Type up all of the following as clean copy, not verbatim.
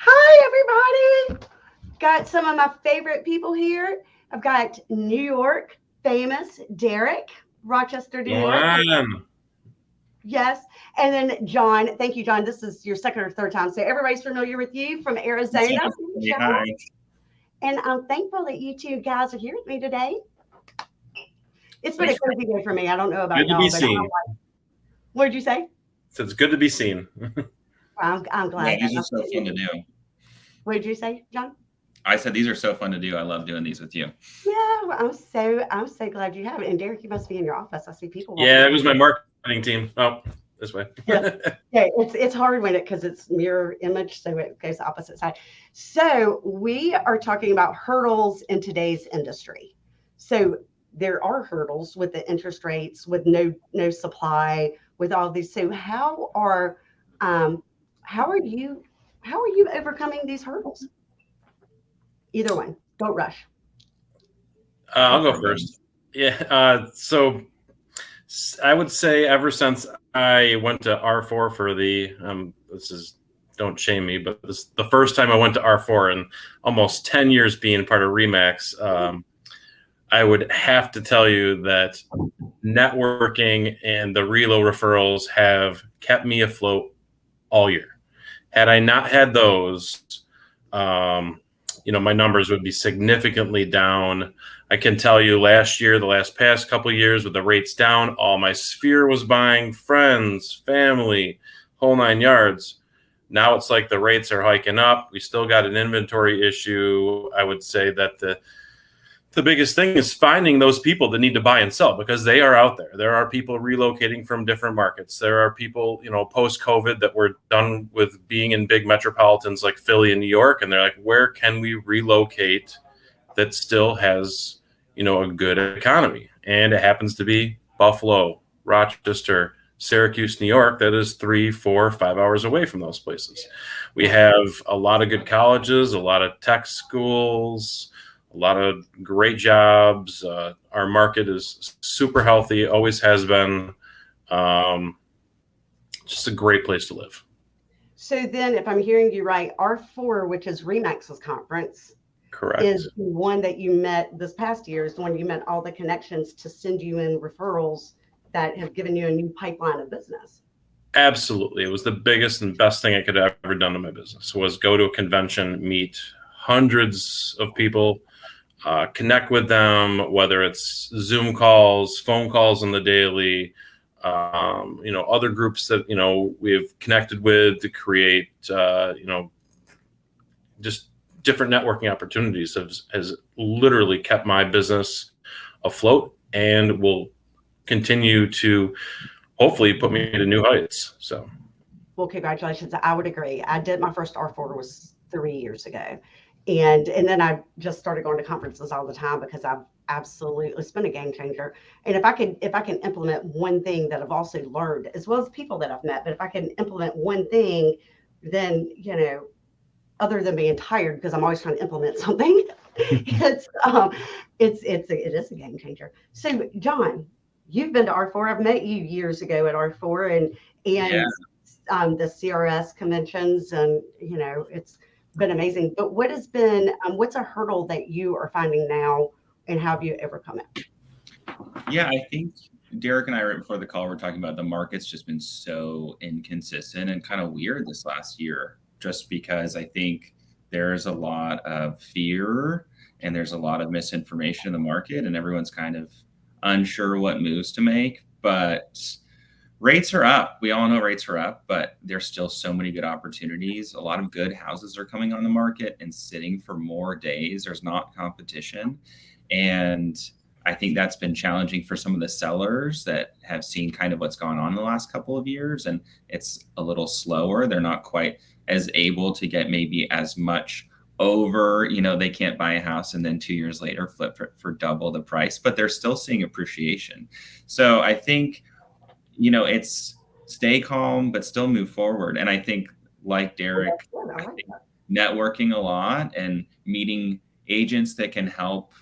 Hi, everybody. Got some of my favorite people here. I've got New York famous Derek, Rochester, New York. One. Yes. And then John. Thank you, John. This is your second or third time. So everybody's familiar with you from Arizona. Hey, hi. And I'm thankful that you two guys are here with me today. It's been a Thanks for crazy day for me. I don't know about good to be y'all, but seen. what did you say? So it's good to be seen. I'm Yeah, glad that these are so fun to do. What did you say, John? I said these are so fun to do. I love doing these with you. Yeah, well, I'm so glad you have it. And Derek, you must be in your office. I see people walking Yeah, it was around. my marketing team. Oh, this way. Yeah, yeah, it's hard when it because it's mirror image, so it goes the opposite side. So we are talking about hurdles in today's industry. So there are hurdles with the interest rates, with no supply, with all these. So um how are you overcoming these hurdles? Either one. Don't rush. I'll go first. Yeah. I would say ever since I went to R4 for the this is don't shame me, but this the first time I went to R4 in almost 10 years being part of Remax. I would have to tell you that networking and the relo referrals have kept me afloat all year. Had I not had those, um, my numbers would be significantly down. I can tell you last year, the last past couple of years with the rates down, all my sphere was buying, friends, family, whole 9 yards. Now it's like the rates are hiking up. We still got an inventory issue. I would say that the biggest thing is finding those people that need to buy and sell because they are out there. There are people relocating from different markets. There are people, post COVID that were done with being in big metropolitans like Philly and New York. And they're like, where can we relocate that still has, a good economy? And it happens to be Buffalo, Rochester, Syracuse, New York. That is 3, 4, 5 hours away from those places. We have a lot of good colleges, a lot of tech schools, a lot of great jobs. Our market is super healthy, always has been. Just a great place to live. So then, if I'm hearing you right, R4, which is Remax's conference, Correct. is the one that you met this past year, is the one you met all the connections to send you in referrals that have given you a new pipeline of business. Absolutely. It was the biggest and best thing I could have ever done in my business was go to a convention, meet hundreds of people, connect with them, whether it's Zoom calls, phone calls on the daily, other groups that, we've connected with to create, just different networking opportunities has literally kept my business afloat and will continue to hopefully put me to new heights. So. Well, congratulations. I would agree. I did my first R4 was 3 years ago. And then I just started going to conferences all the time because I've absolutely it's been a game changer. And if I can implement one thing that I've also learned, as well as people that I've met, but if I can implement one thing, then other than being tired because I'm always trying to implement something, it is a game changer. So John, you've been to R4. I've met you years ago at R4 and Yeah. the CRS conventions, and it's been amazing. But what's a hurdle that you are finding now, and how have you overcome it? Yeah, I think Derek and I, right before the call, were talking about the market's just been so inconsistent and kind of weird this last year, just because I think there's a lot of fear and there's a lot of misinformation in the market, and everyone's kind of unsure what moves to make. But rates are up. We all know rates are up, but there's still so many good opportunities. A lot of good houses are coming on the market and sitting for more days. There's not competition. And I think that's been challenging for some of the sellers that have seen kind of what's gone on in the last couple of years. And it's a little slower. They're not quite as able to get maybe as much over, they can't buy a house and then 2 years later flip for double the price, but they're still seeing appreciation. So I think it's stay calm, but still move forward. And I think, like Derek, I think networking a lot and meeting agents that can help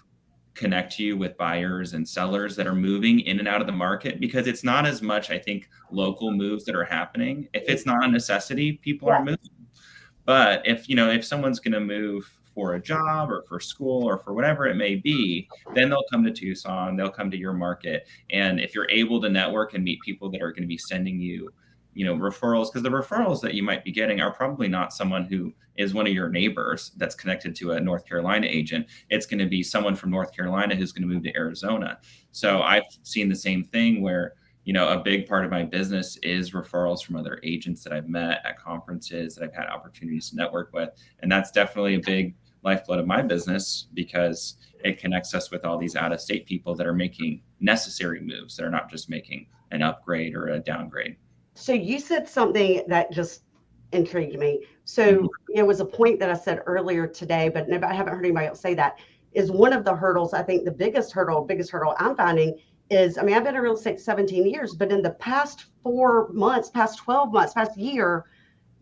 connect you with buyers and sellers that are moving in and out of the market, because it's not as much, I think, local moves that are happening. If it's not a necessity, people are moving. But if someone's going to move for a job or for school or for whatever it may be, then they'll come to Tucson, they'll come to your market. And if you're able to network and meet people that are going to be sending you, referrals, because the referrals that you might be getting are probably not someone who is one of your neighbors that's connected to a North Carolina agent. It's going to be someone from North Carolina who's going to move to Arizona. So I've seen the same thing where, a big part of my business is referrals from other agents that I've met at conferences that I've had opportunities to network with. And that's definitely a big lifeblood of my business, because it connects us with all these out-of-state people that are making necessary moves. They're not just making an upgrade or a downgrade. So you said something that just intrigued me. So it was a point that I said earlier today, but I haven't heard anybody else say that, is one of the hurdles. I think the biggest hurdle I'm finding is, I've been in real estate 17 years, but in the past 4 months, past 12 months, past year,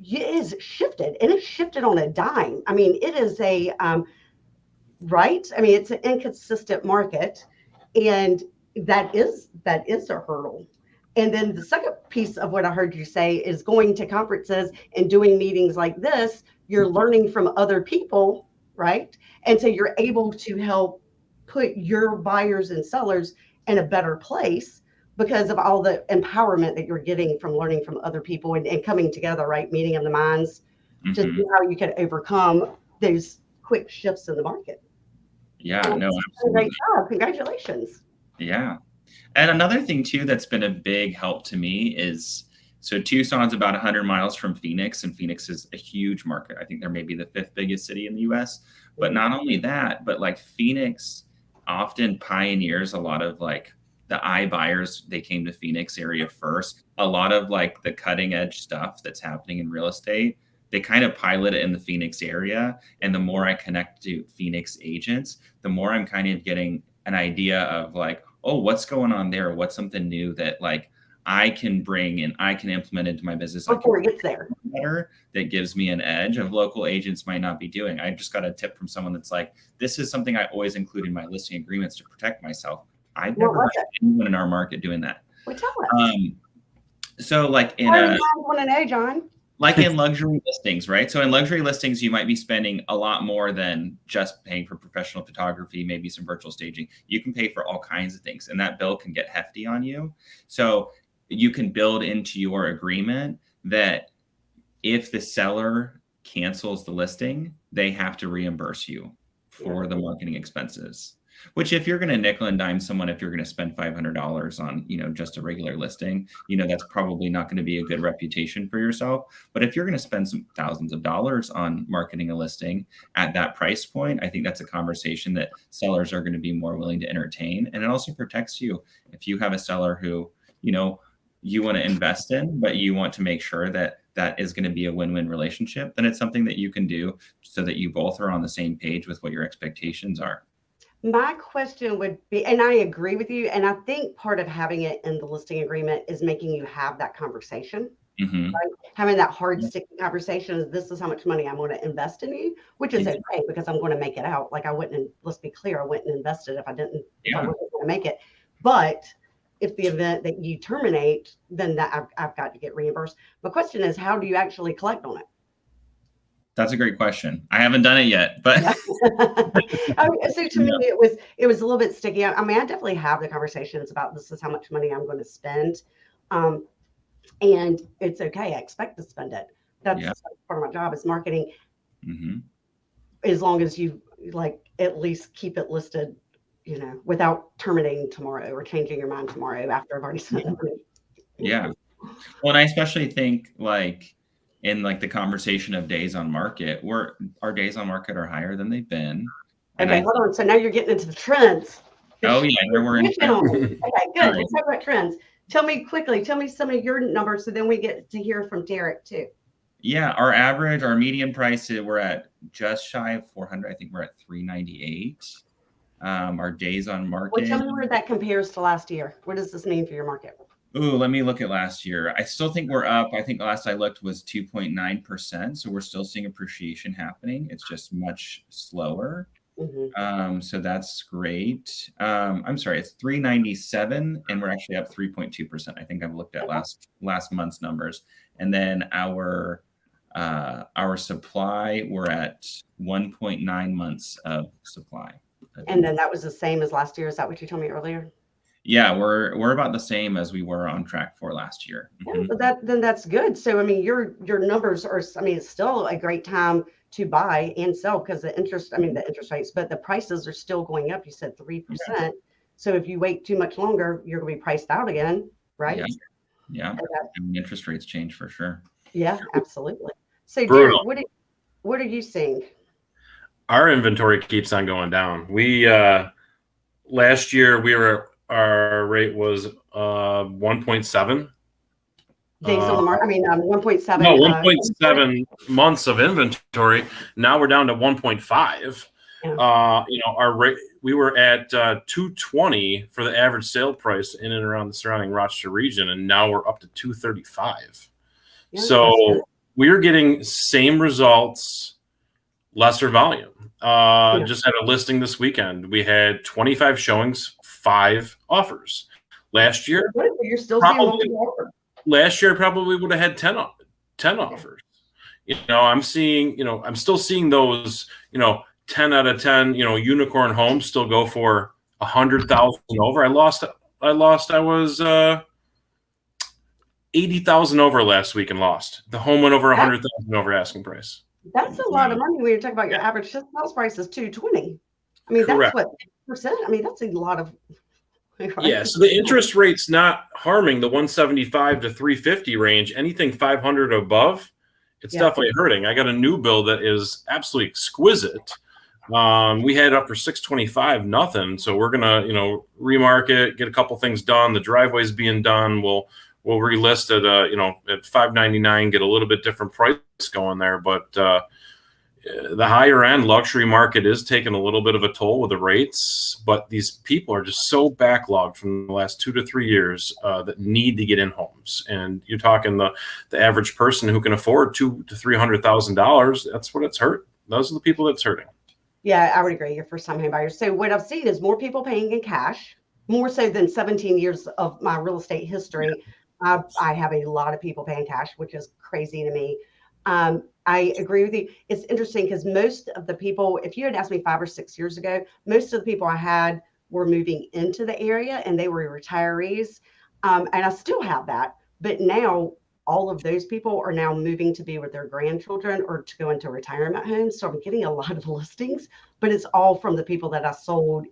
it is shifted, and it's shifted on a dime. It is right. It's an inconsistent market, and that is a hurdle. And then the second piece of what I heard you say is going to conferences and doing meetings like this, you're learning from other people, right? And so you're able to help put your buyers and sellers in a better place because of all the empowerment that you're getting from learning from other people and coming together, right? Meeting of the minds to see how you can overcome those quick shifts in the market. Yeah, no, absolutely. Great job. Congratulations. Yeah. And another thing too that's been a big help to me is, so Tucson's about 100 miles from Phoenix, and Phoenix is a huge market. I think they're maybe the 5th biggest city in the US. But not only that, but like Phoenix often pioneers a lot of like the iBuyers. They came to Phoenix area first. A lot of like the cutting edge stuff that's happening in real estate, they kind of pilot it in the Phoenix area. And the more I connect to Phoenix agents, the more I'm kind of getting an idea of like, oh, what's going on there? What's something new that like I can bring and I can implement into my business before it gets there better, that gives me an edge of local agents might not be doing. I just got a tip from someone that's like, this is something I always include in my listing agreements to protect myself. I've never heard anyone in our market doing that. Well, tell us. So like in like in luxury listings, right? So in luxury listings, you might be spending a lot more than just paying for professional photography, maybe some virtual staging. You can pay for all kinds of things, and that bill can get hefty on you. So you can build into your agreement that if the seller cancels the listing, they have to reimburse you for the marketing expenses. Which, if you're going to nickel and dime someone, if you're going to spend $500 on, just a regular listing, that's probably not going to be a good reputation for yourself. But if you're going to spend some thousands of dollars on marketing a listing at that price point, I think that's a conversation that sellers are going to be more willing to entertain. And it also protects you. If you have a seller who, you want to invest in, but you want to make sure that that is going to be a win-win relationship, then it's something that you can do so that you both are on the same page with what your expectations are. My question would be, and I agree with you, and I think part of having it in the listing agreement is making you have that conversation, right? Having that hard, sticky conversation is, this is how much money I'm going to invest in you, which is okay because I'm going to make it out. Like let's be clear, I wouldn't invest it if I wasn't going to make it. But if the event that you terminate, then that I've got to get reimbursed. My question is, how do you actually collect on it? That's a great question. I haven't done it yet, but so to me, it was a little bit sticky. I definitely have the conversations about, this is how much money I'm going to spend, and it's okay. I expect to spend it. That's part of my job is marketing. As long as you at least keep it listed, without terminating tomorrow or changing your mind tomorrow after I've already spent it. Yeah. Well, and I especially think in the conversation of days on market, our days on market are higher than they've been. Okay, hold on. So now you're getting into the trends. Oh yeah, we're in. Okay, good. Let's talk about trends. Tell me some of your numbers, so then we get to hear from Derek too. Yeah, our median price, we're at just shy of 400. I think we're at 398. Our days on market. Well, tell me where that compares to last year. What does this mean for your market? Ooh, let me look at last year. I still think we're up. I think last I looked was 2.9%. So we're still seeing appreciation happening. It's just much slower. So that's great. I'm sorry, it's 397 and we're actually up 3.2%. I think I've looked at last month's numbers. And then our Our supply, we're at 1.9 months of supply. And then that was the same as last year. Is that what you told me earlier? Yeah, we're about the same as we were on track for last year. Yeah, but then that's good. So I mean, your numbers are. I mean, it's still a great time to buy and sell because the interest. I mean, the interest rates, but the prices are still going up. You said 3%. So if you wait too much longer, you're going to be priced out again, right? Yeah. And interest rates change for sure. Yeah, absolutely. So, Brutal. Derek, what are you seeing? Our inventory keeps on going down. We last year our rate was 1.7 days on the market. I mean, 1.7. No, 1.7 months of inventory. Now we're down to 1.5. Yeah. Our rate, we were at 220 for the average sale price in and around the surrounding Rochester region, and now we're up to 235. Yeah, so we're getting same results, lesser volume. Just had a listing this weekend. We had 25 showings, 5 offers. Last year, you're still seeing last year I probably would have had 10 offers. I'm still seeing those, 10 out of 10, unicorn homes still go for 100,000 over. I was 80,000 over last week and lost. The home went over 100,000 over asking price. That's a lot of money when you're talking about your average house price is 220. I mean, Correct. That's what %. I mean, that's a lot of. Right? Yeah, so the interest rate's not harming the 175 to 350 range. Anything 500 above, it's definitely hurting. I got a new build that is absolutely exquisite. We had it up for 625, nothing. So we're gonna, remarket, get a couple things done. The driveway's being done. We'll relist it, at 599, get a little bit different price going there. But the higher end luxury market is taking a little bit of a toll with the rates. But these people are just so backlogged from the last 2 to 3 years that need to get in homes. And you're talking the average person who can afford $200,000 to $300,000. That's what it's hurt. Those are the people that's hurting. Yeah, I would agree. You're first time home buyers. So what I've seen is more people paying in cash, more so than 17 years of my real estate history. Yeah. I have a lot of people paying cash, which is crazy to me. I agree with you. It's interesting because most of the people, if you had asked me 5 or 6 years ago, most of the people I had were moving into the area and they were retirees. And I still have that. But now all of those people are now moving to be with their grandchildren or to go into retirement homes. So I'm getting a lot of listings, but it's all from the people that I sold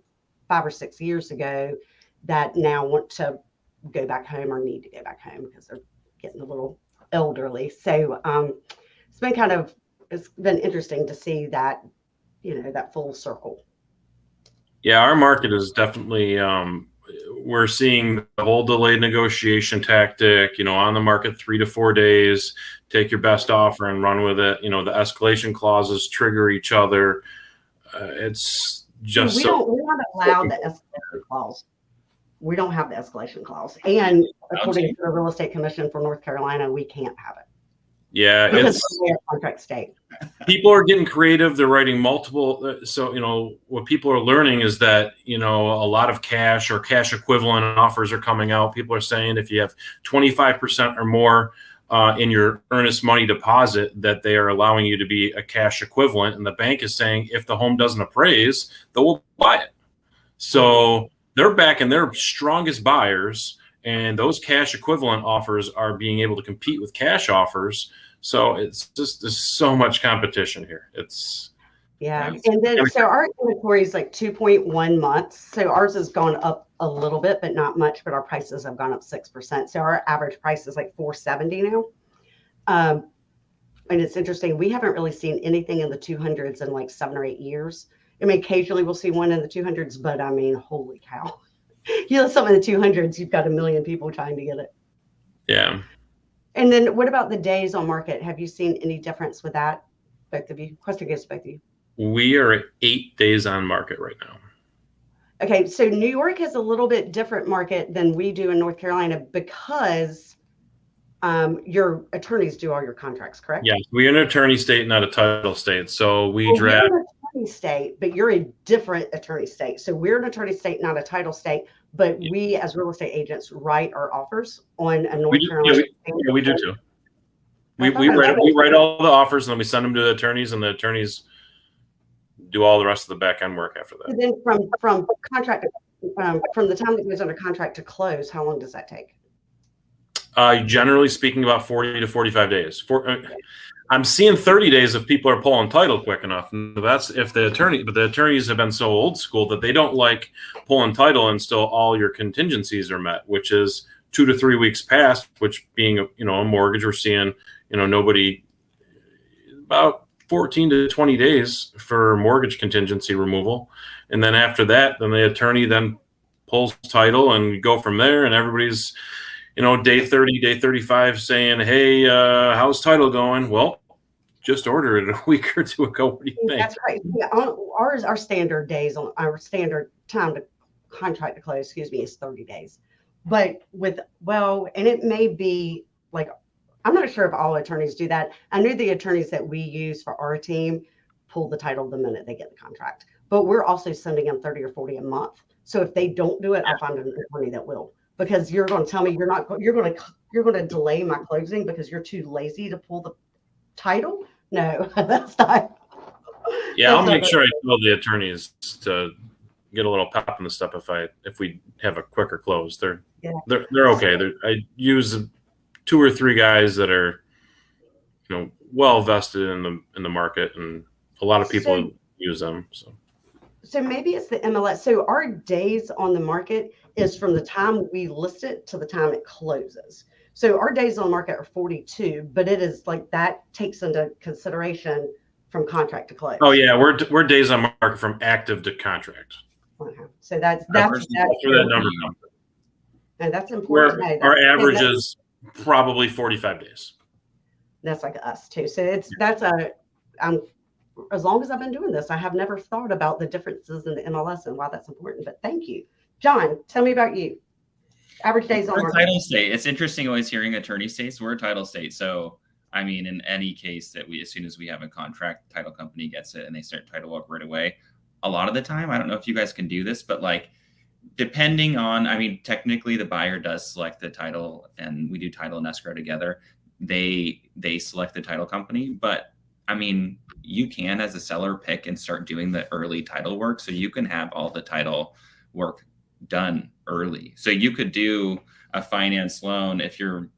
5 or 6 years ago that now want to go back home or need to go back home because they're getting a little elderly. So it's been interesting to see that, that full circle. Yeah, our market is definitely, we're seeing the whole delayed negotiation tactic, on the market 3 to 4 days, take your best offer and run with it. The escalation clauses trigger each other. It's just we're not allowed the escalation clause. We don't have the escalation clause. And according to the Real Estate Commission for North Carolina, we can't have it. Yeah, it's a contract state. People are getting creative. They're writing multiple. So, what people are learning is that, a lot of cash or cash equivalent offers are coming out. People are saying if you have 25% or more in your earnest money deposit, that they are allowing you to be a cash equivalent. And the bank is saying if the home doesn't appraise, they will buy it. So they're backing their strongest buyers, and those cash equivalent offers are being able to compete with cash offers. So it's just, there's so much competition here. And then, so our inventory is like 2.1 months. So ours has gone up a little bit, but not much, but our prices have gone up 6%. So our average price is like $470 now. And it's interesting. We haven't really seen anything in the 200s in like 7 or 8 years. I mean, occasionally we'll see one in the 200s, but I mean, holy cow. Some of the 200s, you've got 1 million people trying to get it. Yeah. And then what about the days on market? Have you seen any difference with that? Both of you? Question goes to both of you. We are at 8 days on market right now. Okay. So New York has a little bit different market than we do in North Carolina because your attorneys do all your contracts, correct? Yeah. We're an attorney state, not a title state. So we draft. You're an attorney state, but you're a different attorney state. So we're an attorney state, not a title state. But we, as real estate agents, write our offers on a North Carolina. Yeah, we do too. We write all the offers and then we send them to the attorneys, and the attorneys do all the rest of the back end work after that. And then from contract from the time that it goes under contract to close, how long does that take? Generally speaking, about 40 to 45 days. I'm seeing 30 days if people are pulling title quick enough. And that's if the attorneys have been so old school that they don't like pulling title until all your contingencies are met, which is 2 to 3 weeks past, which being a mortgage, we're seeing, nobody about 14 to 20 days for mortgage contingency removal. And then after that, then the attorney then pulls title and go from there. And everybody's, day 30, day 35 saying, hey, how's title going? Well, just ordered it a week or two ago. What do you think? That's right. Yeah, our standard days on our standard time to contract to close, is 30 days. But and it may be like, I'm not sure if all attorneys do that. I knew the attorneys that we use for our team pull the title the minute they get the contract, but we're also sending them 30 or 40 a month. So if they don't do it, I'll find an attorney that will, because you're going to tell me you're going to delay my closing because you're too lazy to pull the title. No, that's not. Yeah, I'll make sure I tell the attorneys to get a little pep in the step if we have a quicker close. They're okay. I use 2 or 3 guys that are, well vested in the market, and a lot of people use them. So maybe it's the MLS. So our days on the market is from the time we list it to the time it closes. So our days on market are 42, but it is like that takes into consideration from contract to close. Oh yeah, we're days on market from active to contract. Okay. So that's where that number comes from. And that's important to know. Our average is probably 45 days. That's like us too. So as long as I've been doing this, I have never thought about the differences in the MLS and why that's important. But thank you, John. Tell me about you. Average days on market. Title state. It's interesting always hearing attorney states. We're a title state, so I mean, in any case that as soon as we have a contract, the title company gets it and they start title work right away. A lot of the time, I don't know if you guys can do this, but depending on, technically the buyer does select the title, and we do title and escrow together. They select the title company, but you can, as a seller, pick and start doing the early title work, so you can have all the title work done early. So you could do a finance loan if you're,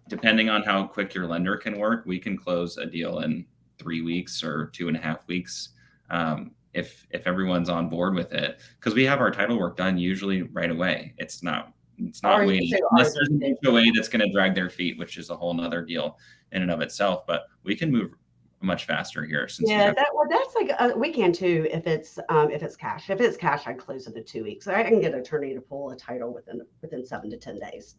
depending on how quick your lender can work, we can close a deal in 3 weeks or 2.5 weeks. If everyone's on board with it, because we have our title work done usually right away. It's not waiting unless there's an HOA that's going to drag their feet, which is a whole nother deal in and of itself. But we can move much faster here. That's like we can too if it's cash. If it's cash, I'd close it in 2 weeks. I can get an attorney to pull a title within 7 to 10 days.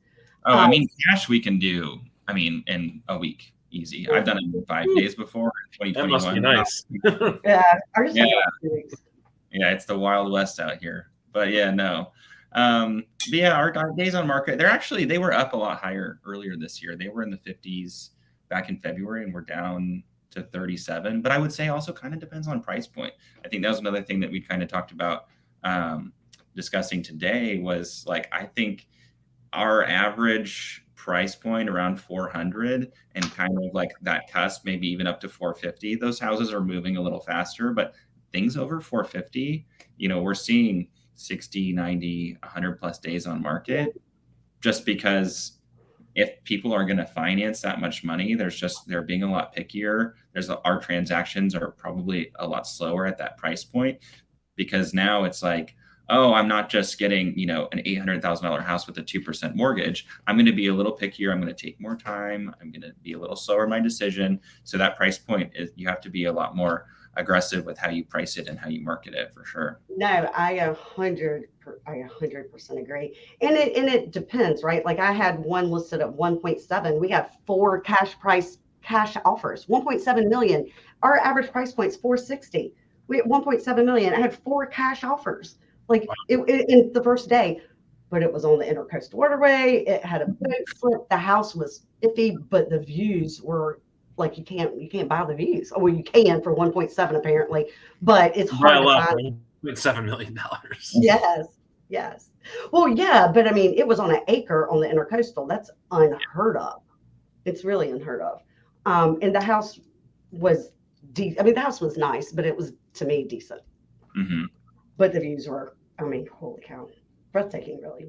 Cash we can do. In a week, easy. I've done it in 5 days before. 2021. That must be nice. Yeah, it's the Wild West out here. But yeah, no. Our days on market, they were up a lot higher earlier this year. They were in the 50s back in February, and we're down to 37. But I would say also kind of depends on price point. I think that was another thing that we kind of talked about discussing today was I think our average price point around 400 and kind of that cusp, maybe even up to 450. Those houses are moving a little faster, but things over 450, we're seeing 60, 90, 100 plus days on market, just because if people are going to finance that much money, they're being a lot pickier. Our transactions are probably a lot slower at that price point, because now it's I'm not just getting, an $800,000 house with a 2% mortgage. I'm going to be a little pickier. I'm going to take more time. I'm going to be a little slower in my decision. So that price point you have to be a lot more aggressive with how you price it and how you market it, for sure. No, I 100% agree. And it depends, right? I had one listed at 1.7. We have 4 cash offers, 1.7 million. Our average price point is 460. We had 1.7 million. I had 4 cash offers. In the first day, but it was on the Intercoastal Waterway. It had a boat slip. The house was iffy, but the views were you can't buy the views. Well, you can for 1.7 apparently, but it's hard to find. $7 million. Yes. Well, yeah, but it was on an acre on the Intercoastal. That's unheard of. It's really unheard of. And the house was, I mean, the house was nice, but it was, to me, decent. Mm-hmm. But the views were, I mean, holy cow, breathtaking, really.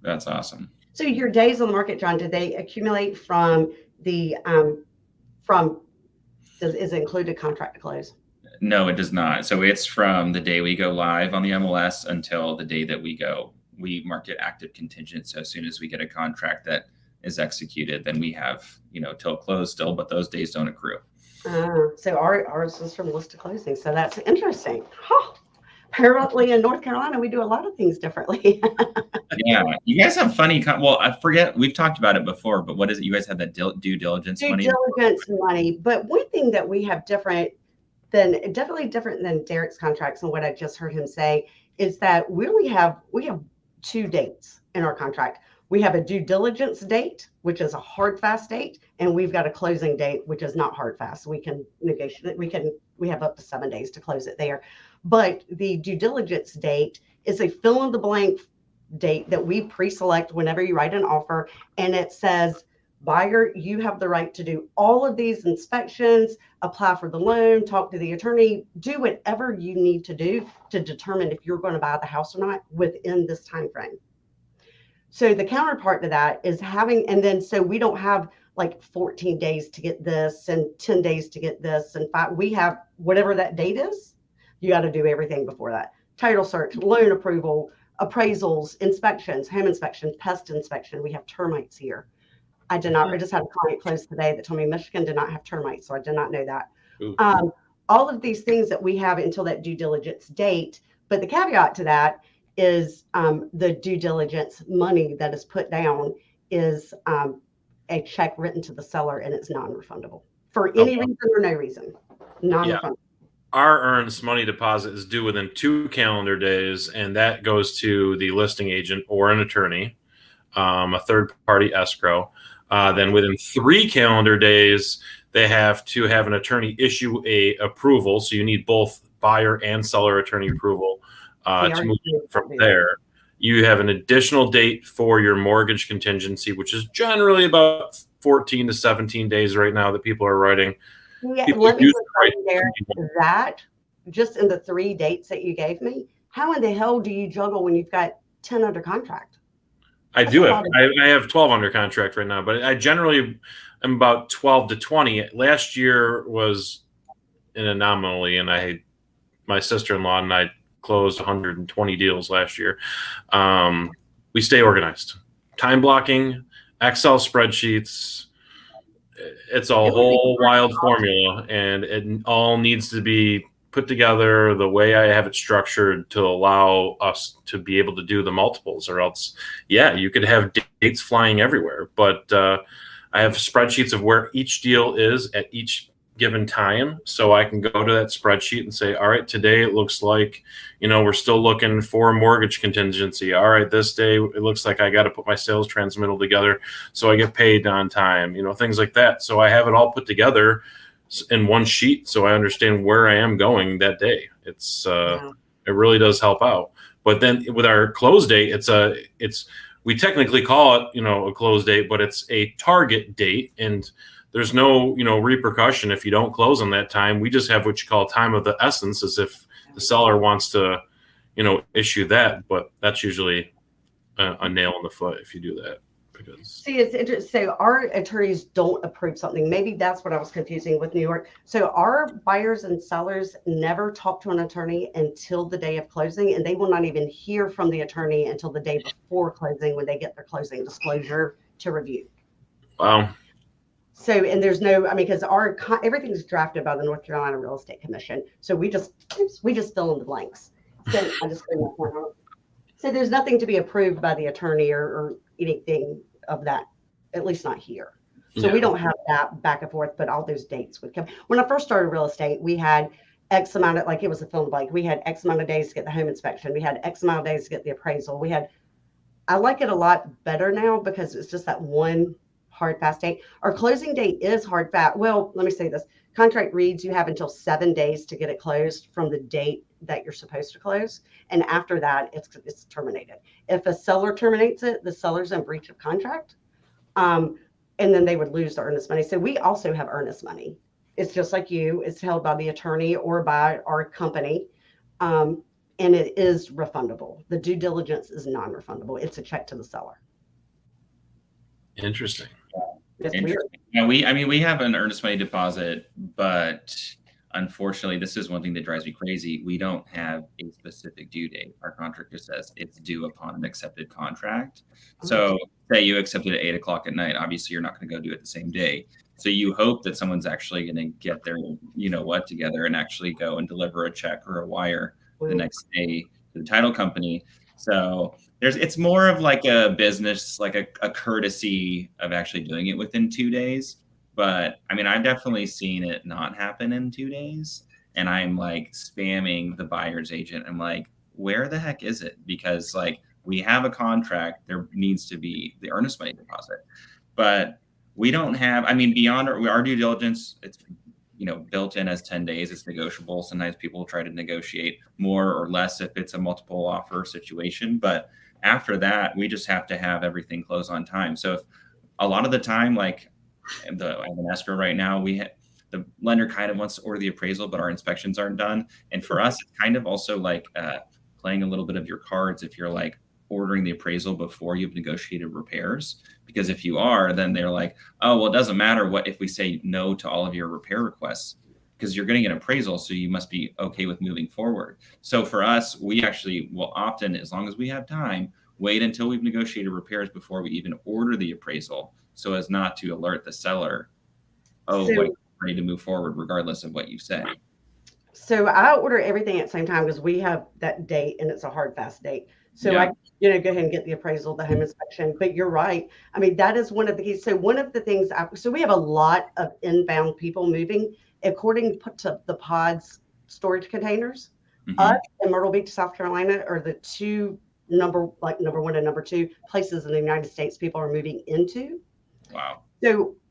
That's awesome. So your days on the market, John, did they accumulate from the, is it included contract to close? No, it does not. So it's from the day we go live on the MLS until the day that we market active contingent. So as soon as we get a contract that is executed, then we have, till close still, but those days don't accrue. So ours is from list to closing. So that's interesting. Huh. Apparently in North Carolina, we do a lot of things differently. Yeah. You guys have funny, well, I forget, we've talked about it before, but what is it? You guys have that due diligence money? Due diligence money. But one thing that we have definitely different than Derek's contracts and what I just heard him say is that we have 2 dates in our contract. We have a due diligence date, which is a hard fast date, and we've got a closing date, which is not hard fast. We can negotiate it. We have up to 7 days to close it there. But the due diligence date is a fill in the blank date that we pre-select whenever you write an offer. And it says, buyer, you have the right to do all of these inspections, apply for the loan, talk to the attorney, do whatever you need to do to determine if you're going to buy the house or not within this time frame. So the counterpart to that is so we don't have like 14 days to get this and 10 days to get this and 5. We have whatever that date is. You got to do everything before that. Title search, loan approval, appraisals, inspections, home inspection, pest inspection. We have termites here. I just had a client close today that told me Michigan did not have termites, so I did not know that. All of these things that we have until that due diligence date, but the caveat to that is the due diligence money that is put down is a check written to the seller, and it's non-refundable for any reason or no reason. Non-refundable. Yeah. Our earned money deposit is due within 2 calendar days, and that goes to the listing agent or an attorney, a third-party escrow. Then within 3 calendar days, they have to have an attorney issue a approval. So you need both buyer and seller attorney approval to move from there. You have an additional date for your mortgage contingency, which is generally about 14 to 17 days right now that people are writing. Yeah, let me put there that just in the 3 dates that you gave me, how in the hell do you juggle when you've got 10 under contract? I have 12 under contract right now, but I generally am about 12 to 20. Last year was an anomaly, and my sister-in-law and I closed 120 deals last year. We stay organized. Time blocking, Excel spreadsheets. It's a whole wild formula, and it all needs to be put together the way I have it structured to allow us to be able to do the multiples, or else, you could have dates flying everywhere. But I have spreadsheets of where each deal is at each given time. So I can go to that spreadsheet and say, all right, today it looks like, we're still looking for a mortgage contingency. All right, this day it looks like I got to put my sales transmittal together so I get paid on time, things like that. So I have it all put together in one sheet so I understand where I am going that day. It really does help out. But then with our close date, we technically call it, a close date, but it's a target date, and there's no, repercussion if you don't close on that time. We just have what you call time of the essence, as if the seller wants to, issue that. But that's usually a nail in the foot if you do that. See, it's interesting. So our attorneys don't approve something. Maybe that's what I was confusing with New York. So our buyers and sellers never talk to an attorney until the day of closing, and they will not even hear from the attorney until the day before closing when they get their closing disclosure to review. Wow. So, and there's because everything's drafted by the North Carolina Real Estate Commission. So we just fill in the blanks. So I just bring that point out. So there's nothing to be approved by the attorney or anything of that, at least not here. So we don't have that back and forth, but all those dates would come. When I first started real estate, we had X amount of, it was a fill in the blank. We had X amount of days to get the home inspection. We had X amount of days to get the appraisal. I like it a lot better now because it's just that one hard fast date. Our closing date is hard fast. Well, let me say this. Contract reads you have until 7 days to get it closed from the date that you're supposed to close. And after that, it's terminated. If a seller terminates it, the seller's in breach of contract. and then they would lose the earnest money. So we also have earnest money. It's just like you. It's held by the attorney or by our company, and it is refundable. The due diligence is non-refundable. It's a check to the seller. Interesting. It's Interesting. Yeah, we have an earnest money deposit, but unfortunately, this is one thing that drives me crazy. We don't have a specific due date. Our contract just says it's due upon an accepted contract. So say you accepted at 8 o'clock at night. Obviously, you're not going to go do it the same day. So you hope that someone's actually going to get their, together and actually go and deliver a check or a wire the next day to the title company. So it's more of like a business, like a courtesy of actually doing it within 2 days. But I mean, I've definitely seen it not happen in 2 days. And I'm like spamming the buyer's agent. I'm like, where the heck is it? Because like we have a contract, there needs to be the earnest money deposit. But we don't have, I mean, beyond our due diligence, it's built in as 10 days. It's negotiable. Sometimes people try to negotiate more or less if it's a multiple offer situation. But after that, we just have to have everything close on time. So if a lot of the time, like I have an escrow right now, the lender kind of wants to order the appraisal, but our inspections aren't done. And for us, it's kind of also like playing a little bit of your cards if you're like ordering the appraisal before you've negotiated repairs. Because if you are, then they're like, oh, well, it doesn't matter what if we say no to all of your repair requests, because you're getting an appraisal, so you must be okay with moving forward. So for us, we actually will opt in, as long as we have time, wait until we've negotiated repairs before we even order the appraisal, so as not to alert the seller, we're ready to move forward regardless of what you say. So I order everything at the same time because we have that date and it's a hard, fast date. So I go ahead and get the appraisal, the home inspection. But you're right. I mean, that is one of the keys. So one of the things, so we have a lot of inbound people moving according to the pods storage containers. Us and Myrtle Beach, South Carolina are the two number one and number two places in the United States people are moving into. Wow.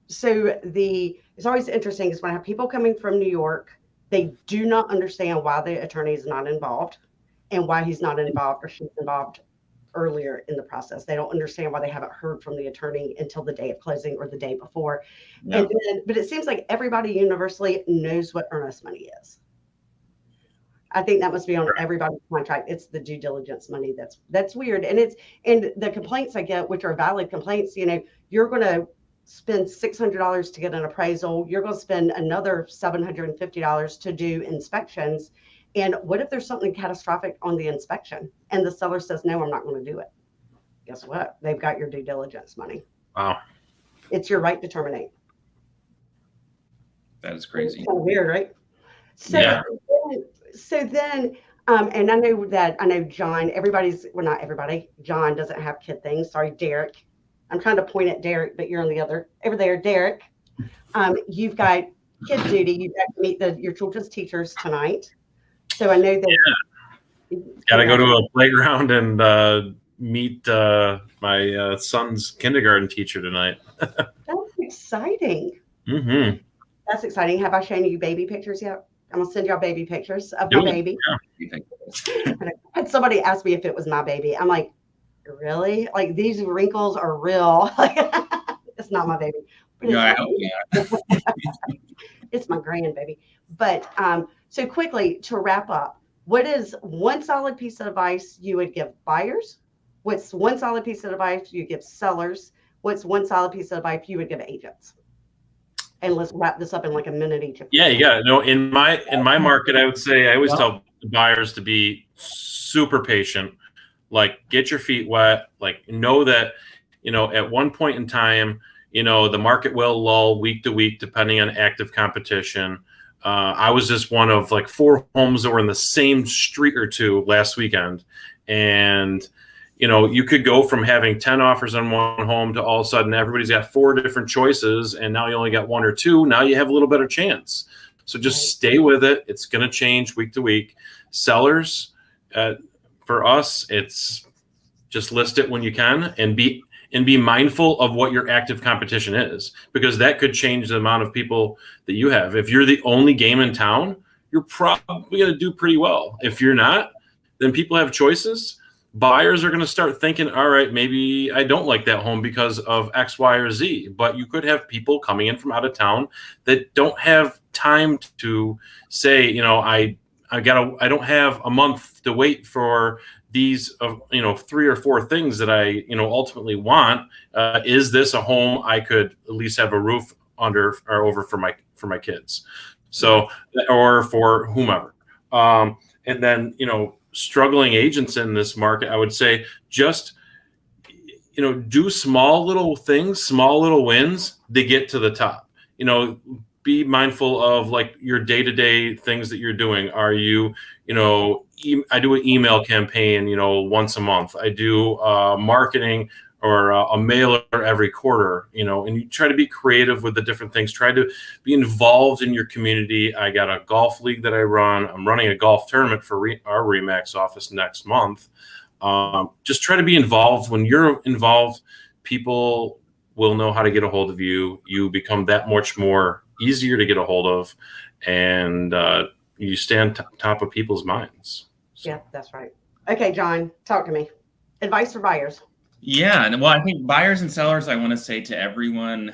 So it's always interesting is when I have people coming from New York, they do not understand why the attorney is not involved and why he's not involved or she's involved earlier in the process. They don't understand why they haven't heard from the attorney until the day of closing or the day before. Yeah. But it seems like everybody universally knows what earnest money is. I think that must be on everybody's contract. It's the due diligence money. That's weird. And the complaints I get, which are valid complaints, you're going to spend $600 to get an appraisal. You're going to spend another $750 to do inspections. And what if there's something catastrophic on the inspection and the seller says, no, I'm not going to do it? Guess what? They've got your due diligence money. Wow. It's your right to terminate. That is crazy. It's kind of weird, right? So, yeah. So then, and I know John, not everybody, John doesn't have kid things. Sorry, Derek. I'm trying to point at Derek, but you're on the other, over there, Derek. You've got kid duty. You've got to meet your children's teachers tonight. So I know that. Yeah. Got to go to a playground and meet my son's kindergarten teacher tonight. That's exciting. Mm-hmm. That's exciting. Have I shown you baby pictures yet? I'm going to send y'all baby pictures of my baby. Yeah. Had somebody ask me if it was my baby. I'm like, really? Like, these wrinkles are real. It's not my baby. But it's my grandbaby. But so quickly to wrap up, what is one solid piece of advice you would give buyers? What's one solid piece of advice you give sellers? What's one solid piece of advice you would give agents? And let's wrap this up in like a minute each. Yeah, you got it. No, in my market, I would say I always tell buyers to be super patient. Like, get your feet wet. Like, know that at one point in time, the market will lull week to week depending on active competition. I was just one of like 4 homes that were in the same street or two last weekend, and you could go from having 10 offers on one home to all of a sudden everybody's got 4 different choices, and now you only got 1 or 2. Now you have a little better chance. So just stay with it. It's going to change week to week. Sellers, for us, it's just list it when you can and be mindful of what your active competition is, because that could change the amount of people that you have. If you're the only game in town, you're probably going to do pretty well. If you're not, then people have choices. buyers are going to start thinking, all right, maybe I don't like that home because of X, Y, or Z. But you could have people coming in from out of town that don't have time to say, I don't have a month to wait for these, 3 or 4 things that I, ultimately want. Is this a home I could at least have a roof under or over for my kids? So, or for whomever. And then, struggling agents in this market, I would say just, do small little things, small little wins to get to the top. Be mindful of like your day-to-day things that you're doing. Are you, I do an email campaign, once a month. I do marketing or a mailer every quarter, and you try to be creative with the different things. Try to be involved in your community. I got a golf league that I run. I'm running a golf tournament for our RE/MAX office next month. Just try to be involved. When you're involved, people will know how to get a hold of you. You become that much more easier to get a hold of, and you stay on top of people's minds. So. Yeah, that's right. Okay, John, talk to me. Advice for buyers. Yeah, and well, I think buyers and sellers, I want to say to everyone,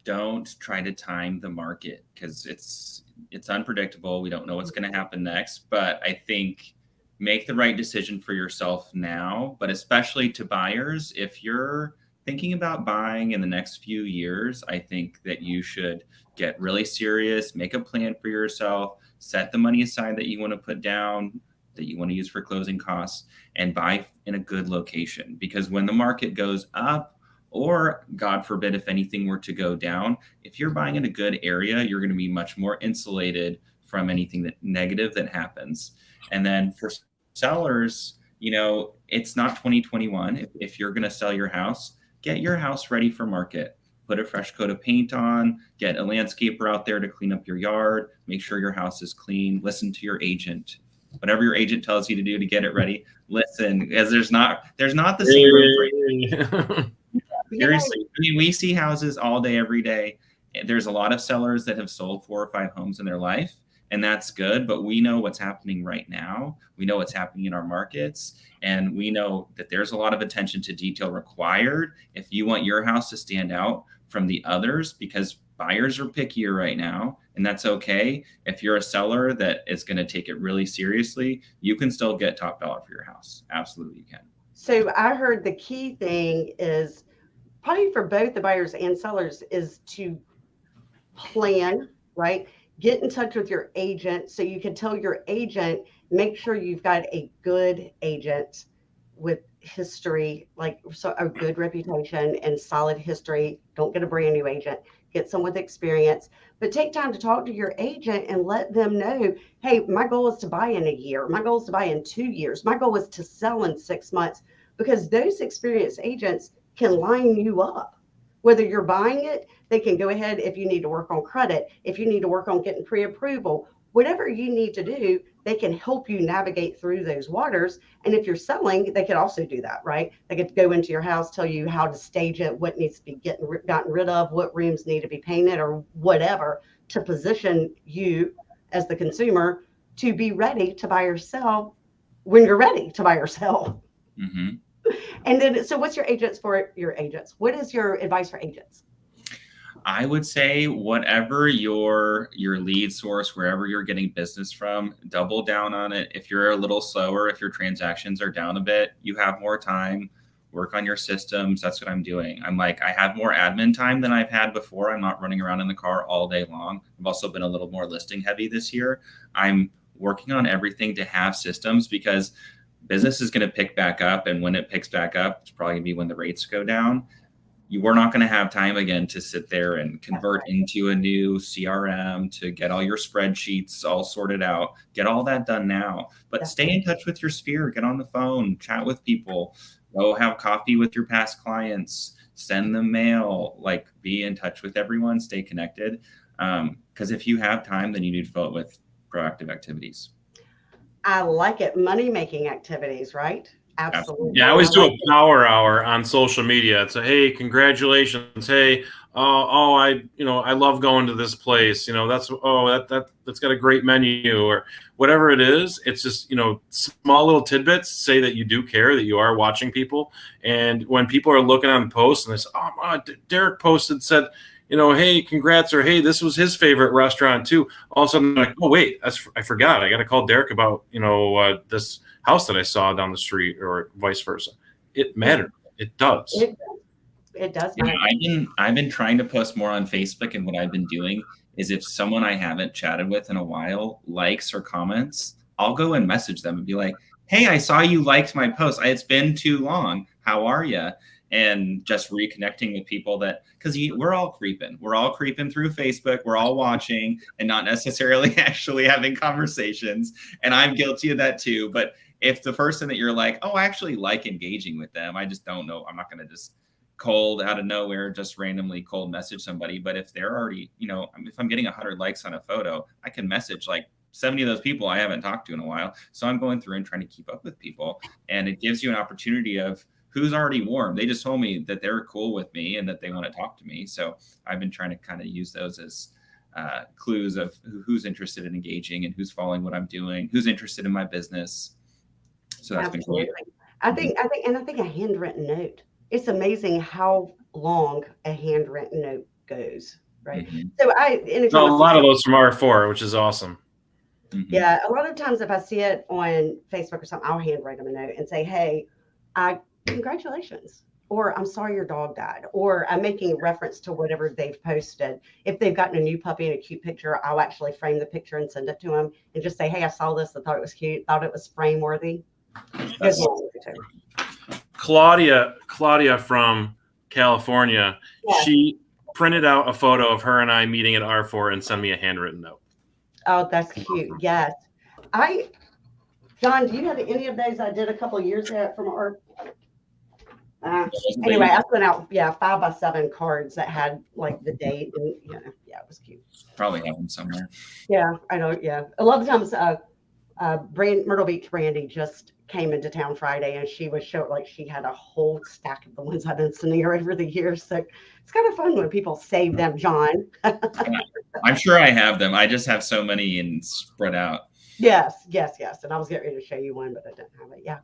don't try to time the market because it's unpredictable. We don't know what's going to happen next, but I think make the right decision for yourself now, but especially to buyers, if you're thinking about buying in the next few years, I think that you should get really serious, make a plan for yourself, set the money aside that you want to put down, that you want to use for closing costs, and buy in a good location. Because when the market goes up, or God forbid, if anything were to go down, if you're buying in a good area, you're going to be much more insulated from anything that negative that happens. And then for sellers, it's not 2021. If you're going to sell your house, get your house ready for market. Put a fresh coat of paint on, get a landscaper out there to clean up your yard, make sure your house is clean, listen to your agent. Whatever your agent tells you to do to get it ready, listen, because there's not the same room for you. Seriously, I mean, we see houses all day, every day. There's a lot of sellers that have sold 4 or 5 homes in their life, and that's good. But we know what's happening right now. We know what's happening in our markets, and we know that there's a lot of attention to detail required if you want your house to stand out from the others, because buyers are pickier right now, and that's okay. If you're a seller that is going to take it really seriously, you can still get top dollar for your house. Absolutely, you can. So I heard the key thing is probably for both the buyers and sellers is to plan, right? Get in touch with your agent so you can tell your agent, make sure you've got a good agent with history, like so a good reputation and solid history. Don't get a brand new agent, get someone with experience, but take time to talk to your agent and let them know, hey, my goal is to buy in a year. My goal is to buy in 2 years. My goal is to sell in 6 months, because those experienced agents can line you up. Whether you're buying it, they can go ahead if you need to work on credit, if you need to work on getting pre-approval, whatever you need to do, they can help you navigate through those waters. And if you're selling, they could also do that, right? They could go into your house, tell you how to stage it, what needs to be gotten rid of, what rooms need to be painted or whatever, to position you as the consumer to be ready to buy or sell when you're ready to buy or sell. Mm-hmm. And then, so what's your agents for your agents? What is your advice for agents? I would say whatever your lead source, wherever you're getting business from, double down on it. If you're a little slower, if your transactions are down a bit, you have more time, work on your systems. That's what I'm doing. I'm like, I have more admin time than I've had before. I'm not running around in the car all day long. I've also been a little more listing heavy this year. I'm working on everything to have systems, because business is going to pick back up. And when it picks back up, it's probably going to be when the rates go down. We're not going to have time again to sit there and convert into a new CRM, to get all your spreadsheets all sorted out, get all that done now. But stay in touch with your sphere, get on the phone, chat with people, go have coffee with your past clients, send them mail, like be in touch with everyone, stay connected. Because if you have time, then you need to fill it with proactive activities. I like it. Money-making activities, right? Absolutely. Yeah, I always do a power hour on social media. It's a, hey, congratulations. Hey, I love going to this place. That's got a great menu or whatever it is. It's just, small little tidbits say that you do care, that you are watching people. And when people are looking on posts and they say, Derek posted, said, hey, congrats, or hey, this was his favorite restaurant too. All of a sudden, I'm like, oh wait, I forgot. I got to call Derek about this house that I saw down the street, or vice versa. It matters. It does. It does Yeah, matter. I've been trying to post more on Facebook, and what I've been doing is if someone I haven't chatted with in a while likes or comments, I'll go and message them and be like, hey, I saw you liked my post. It's been too long. How are you? And just reconnecting with people because we're all creeping. We're all creeping through Facebook. We're all watching and not necessarily actually having conversations. And I'm guilty of that too. But if the person that you're like, oh, I actually like engaging with them, I just don't know. I'm not going to just cold out of nowhere, just randomly cold message somebody. But if they're already, if I'm getting 100 likes on a photo, I can message like 70 of those people I haven't talked to in a while. So I'm going through and trying to keep up with people. And it gives you an opportunity of who's already warm. They just told me that they're cool with me and that they want to talk to me. So I've been trying to kind of use those as clues of who's interested in engaging and who's following what I'm doing, who's interested in my business. So that's Absolutely. been great. I think a handwritten note. It's amazing how long a handwritten note goes, right? Mm-hmm. So a lot of those from R4, which is awesome. Mm-hmm. Yeah, a lot of times if I see it on Facebook or something, I'll handwrite them a note and say, hey, congratulations, or I'm sorry your dog died, or I'm making reference to whatever they've posted. If they've gotten a new puppy and a cute picture, I'll actually frame the picture and send it to them and just say, hey, I saw this, I thought it was cute, thought it was frame worthy. Claudia from California, yeah. She printed out a photo of her and I meeting at R4 and sent me a handwritten note. Oh, that's cute. Yes. John, do you have any of those? I did a couple of years ago from our. Anyway, I sent out 5x7 cards that had like the date and it was cute. Probably have them somewhere. Yeah, I know. Yeah, a lot of times, Myrtle Beach Brandy just came into town Friday, and she was she had a whole stack of the ones I've been sending her over the years. So it's kind of fun when people save them, John. I'm sure I have them. I just have so many and spread out. Yes. And I was getting ready to show you one, but I didn't have it. Yeah.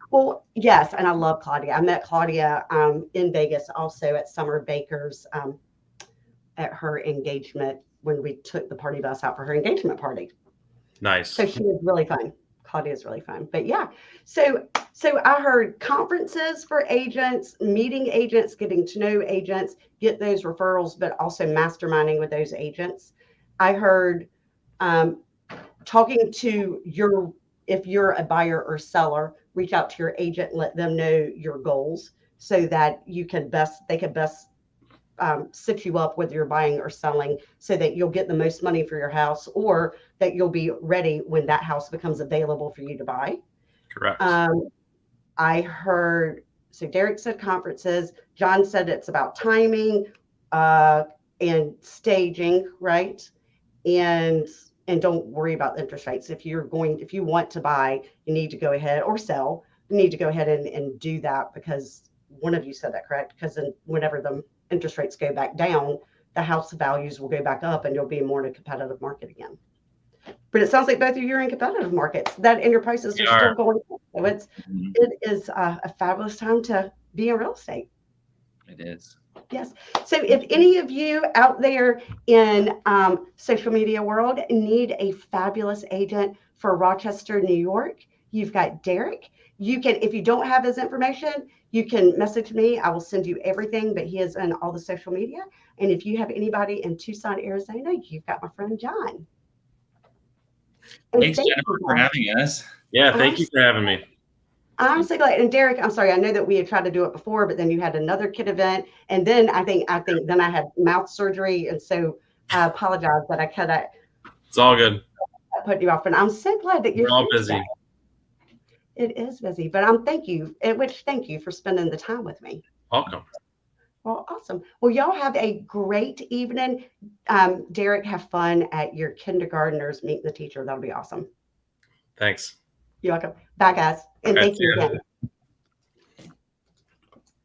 Well, yes. And I love Claudia. I met Claudia in Vegas also at Summer Baker's at her engagement when we took the party bus out for her engagement party. Nice. So she was really fun. Claudia is really fun. But yeah, so I heard conferences for agents, meeting agents, getting to know agents, get those referrals, but also masterminding with those agents. I heard talking to if you're a buyer or seller, reach out to your agent, let them know your goals so that they can best set you up whether you're buying or selling so that you'll get the most money for your house or that you'll be ready when that house becomes available for you to buy. Correct. I heard, so Derek said conferences, John said it's about timing and staging, right? And don't worry about the interest rates. If you want to buy, you need to go ahead or sell, you need to go ahead and do that because one of you said that, correct? Because then whenever the interest rates go back down, the house values will go back up and you'll be more in a competitive market again. But it sounds like both of you are in competitive markets and your prices are still going up. So it is a fabulous time to be in real estate. It is. Yes. So if any of you out there in social media world need a fabulous agent for Rochester, New York, you've got Derek. You can, if you don't have his information, you can message me. I will send you everything, but he is on all the social media. And if you have anybody in Tucson, Arizona, you've got my friend John. And thanks, Jennifer, for having us. Yeah, thank you for having me. I'm so glad. And Derek, I'm sorry. I know that we had tried to do it before, but then you had another kid event, and then I think then I had mouth surgery, and so I apologize that I kind of. It's all good. Put you off, and I'm so glad that you're all busy. Today. It is busy, but thank you for spending the time with me. Welcome. Well, awesome. Well, y'all have a great evening. Derek, have fun at your kindergartners meet the teacher. That'll be awesome. Thanks. You're welcome. Bye, guys. And thank you again.